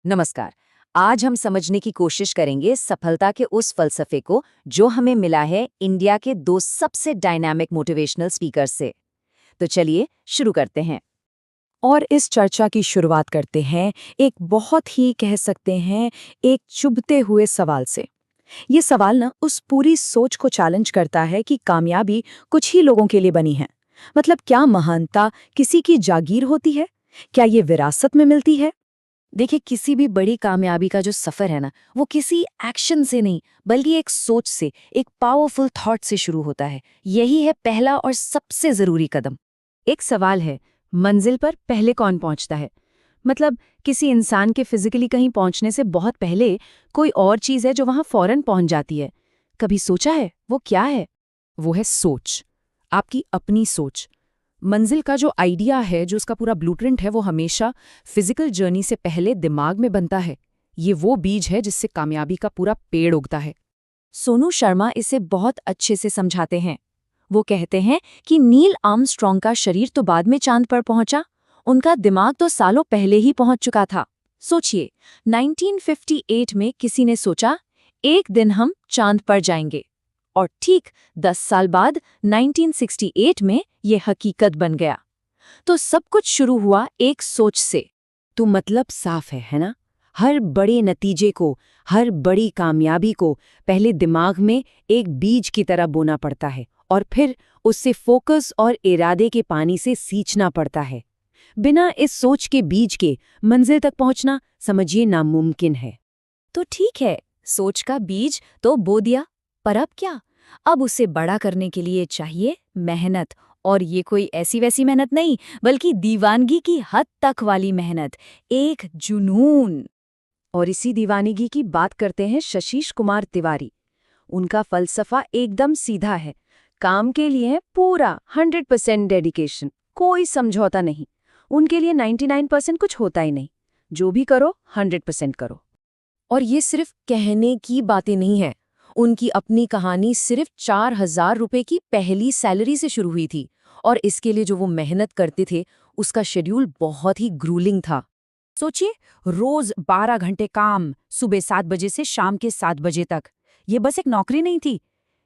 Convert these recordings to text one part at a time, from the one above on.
नमस्कार। आज हम समझने की कोशिश करेंगे सफलता के उस फलसफे को जो हमें मिला है इंडिया के दो सबसे डायनामिक मोटिवेशनल स्पीकर से। तो चलिए शुरू करते हैं। और इस चर्चा की शुरुआत करते हैं एक बहुत ही कह सकते हैं एक चुभते हुए सवाल से। ये सवाल ना उस पूरी सोच को चैलेंज करता है कि कामयाबी कुछ ही लोगों के लिए बनी है। मतलब क्या महानता किसी की जागीर होती है? क्या ये विरासत में मिलती है? देखिए, किसी भी बड़ी कामयाबी का जो सफर है ना, वो किसी एक्शन से नहीं बल्कि एक सोच से, एक पावरफुल थॉट से शुरू होता है। यही है पहला और सबसे जरूरी कदम। एक सवाल है, मंजिल पर पहले कौन पहुंचता है? मतलब किसी इंसान के फिजिकली कहीं पहुंचने से बहुत पहले कोई और चीज है जो वहां फौरन पहुंच जाती है। कभी सोचा है वो क्या है? वो है सोच, आपकी अपनी सोच। मंजिल का जो आइडिया है, जो उसका पूरा ब्लूप्रिंट है, वो हमेशा फिजिकल जर्नी से पहले दिमाग में बनता है। ये वो बीज है जिससे कामयाबी का पूरा पेड़ उगता है। सोनू शर्मा इसे बहुत अच्छे से समझाते हैं। वो कहते हैं कि नील आर्मस्ट्रॉन्ग का शरीर तो बाद में चांद पर पहुंचा, उनका दिमाग तो सालों पहले ही पहुंच चुका था। सोचिए, 1958 में किसी ने सोचा एक दिन हम चांद पर जाएंगे, और ठीक 10 साल बाद 1968 में ये हकीकत बन गया। तो सब कुछ शुरू हुआ एक सोच से। तो मतलब साफ है ना? हर बड़े नतीजे को, हर बड़ी कामयाबी को पहले दिमाग में एक बीज की तरह बोना पड़ता है और फिर उससे फोकस और इरादे के पानी से सींचना पड़ता है। बिना इस सोच के बीज के मंजिल तक पहुंचना समझिए नामुमकिन है। तो ठीक है, सोच का बीज तो बो दिया, पर अब क्या? अब उसे बड़ा करने के लिए चाहिए मेहनत। और ये कोई ऐसी वैसी मेहनत नहीं, बल्कि दीवानगी की हद तक वाली मेहनत, एक जुनून। और इसी दीवानगी की बात करते हैं शशीश कुमार तिवारी। उनका फलसफा एकदम सीधा है। काम के लिए पूरा 100% डेडिकेशन, कोई समझौता नहीं। उनके लिए 99% कुछ होता ही नहीं। जो भी करो 100% करो। और ये सिर्फ कहने की बातें नहीं है। उनकी अपनी कहानी सिर्फ 4,000 रुपए की पहली सैलरी से शुरू हुई थी, और इसके लिए जो वो मेहनत करते थे उसका शेड्यूल बहुत ही ग्रूलिंग था। सोचिए, रोज 12 घंटे काम, सुबह 7 बजे से शाम के 7 बजे तक। ये बस एक नौकरी नहीं थी,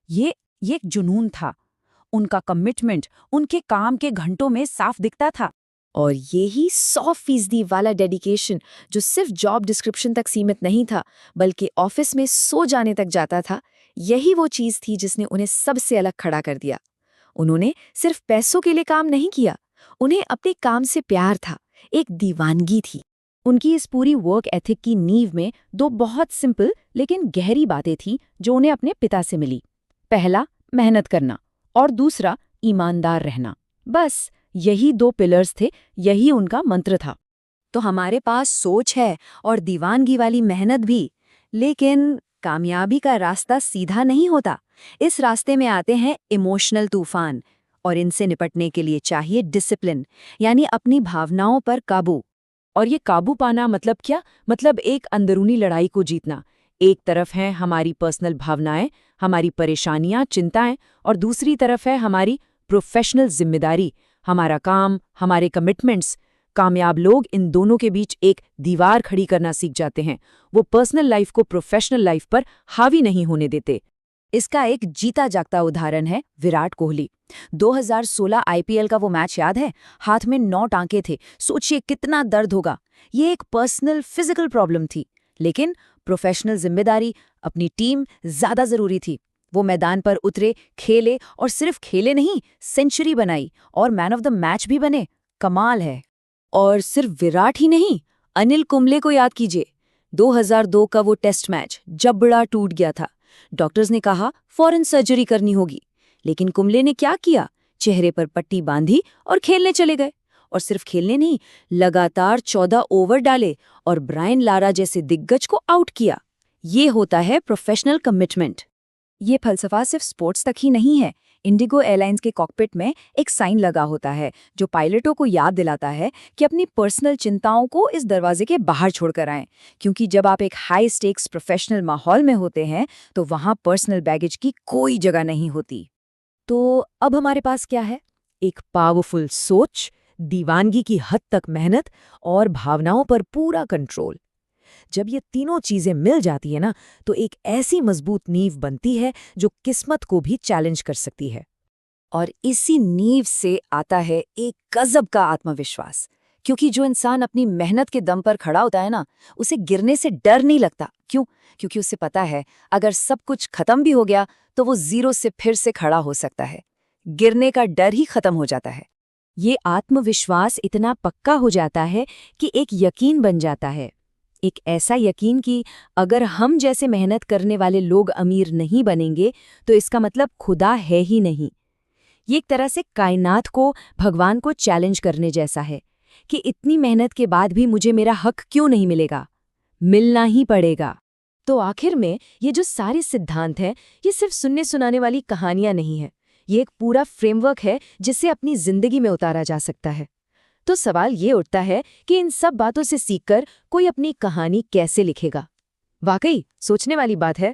ये एक जुनून था। उनका कमिटमेंट उनके काम के घंटों में साफ दिखता था। और यही 100% वाला डेडिकेशन, जो सिर्फ जॉब डिस्क्रिप्शन तक सीमित नहीं था बल्कि ऑफिस में सो जाने तक जाता था, यही वो चीज थी जिसने उन्हें सबसे अलग खड़ा कर दिया। उन्होंने सिर्फ पैसों के लिए काम नहीं किया, उन्हें अपने काम से प्यार था, एक दीवानगी थी। उनकी इस पूरी वर्क एथिक की नींव में दो बहुत सिंपल लेकिन गहरी बातें थीं जो उन्हें अपने पिता से मिली। पहला, मेहनत करना, और दूसरा, ईमानदार रहना। बस यही दो पिलर्स थे, यही उनका मंत्र था। तो हमारे पास सोच है और दीवानगी वाली मेहनत भी, लेकिन कामयाबी का रास्ता सीधा नहीं होता। इस रास्ते में आते हैं इमोशनल तूफान, और इनसे निपटने के लिए चाहिए डिसिप्लिन, यानी अपनी भावनाओं पर काबू। और ये काबू पाना मतलब क्या? मतलब एक अंदरूनी लड़ाई को जीतना। एक तरफ हैं हमारी पर्सनल भावनाएं, हमारी परेशानियां, चिंताएं, और दूसरी तरफ है हमारी प्रोफेशनल जिम्मेदारी, हमारा काम, हमारे कमिटमेंट्स। कामयाब लोग इन दोनों के बीच एक दीवार खड़ी करना सीख जाते हैं। वो पर्सनल लाइफ को प्रोफेशनल लाइफ पर हावी नहीं होने देते। इसका एक जीता जागता उदाहरण है विराट कोहली। 2016 आईपीएल का वो मैच याद है? हाथ में 9 टांके थे। सोचिए कितना दर्द होगा। ये एक पर्सनल फिजिकल प्रॉब्लम थी, लेकिन प्रोफेशनल जिम्मेदारी, अपनी टीम ज्यादा जरूरी थी। वो मैदान पर उतरे, खेले, और सिर्फ खेले नहीं, सेंचुरी बनाई और मैन ऑफ द मैच भी बने। कमाल है। और सिर्फ विराट ही नहीं, अनिल कुंबले को याद कीजिए। 2002 का वो टेस्ट मैच जब बड़ा टूट गया था, डॉक्टर्स ने कहा फौरन सर्जरी करनी होगी, लेकिन कुंबले ने क्या किया? चेहरे पर पट्टी बांधी और खेलने चले गए। और सिर्फ खेलने नहीं, लगातार 14 ओवर डाले और ब्रायन लारा जैसे दिग्गज को आउट किया। ये होता है प्रोफेशनल कमिटमेंट। ये फलसफा सिर्फ स्पोर्ट्स तक ही नहीं है। इंडिगो एयरलाइंस के कॉकपिट में एक साइन लगा होता है जो पायलटों को याद दिलाता है कि अपनी पर्सनल चिंताओं को इस दरवाजे के बाहर छोड़कर आएं, क्योंकि जब आप एक हाई स्टेक्स प्रोफेशनल माहौल में होते हैं तो वहां पर्सनल बैगेज की कोई जगह नहीं होती। तो अब हमारे पास क्या है? एक पावरफुल सोच, दीवानगी की हद तक मेहनत और भावनाओं पर पूरा कंट्रोल। जब ये तीनों चीजें मिल जाती है ना, तो एक ऐसी मजबूत नींव बनती है जो किस्मत को भी चैलेंज कर सकती है। और इसी नींव से आता है एक गजब का आत्मविश्वास, क्योंकि जो इंसान अपनी मेहनत के दम पर खड़ा होता है ना, उसे गिरने से डर नहीं लगता। क्यों? क्योंकि उसे पता है अगर सब कुछ खत्म भी हो गया तो वो जीरो से फिर से खड़ा हो सकता है। गिरने का डर ही खत्म हो जाता है। ये आत्मविश्वास इतना पक्का हो जाता है कि एक यकीन बन जाता है। एक ऐसा यकीन कि अगर हम जैसे मेहनत करने वाले लोग अमीर नहीं बनेंगे तो इसका मतलब खुदा है ही नहीं। ये एक तरह से कायनात को, भगवान को चैलेंज करने जैसा है कि इतनी मेहनत के बाद भी मुझे मेरा हक क्यों नहीं मिलेगा, मिलना ही पड़ेगा। तो आखिर में ये जो सारे सिद्धांत हैं, ये सिर्फ सुनने सुनाने वाली कहानियां नहीं हैं। ये एक पूरा फ्रेमवर्क है जिसे अपनी जिंदगी में उतारा जा सकता है। तो सवाल ये उठता है कि इन सब बातों से सीखकर कोई अपनी कहानी कैसे लिखेगा। वाकई सोचने वाली बात है।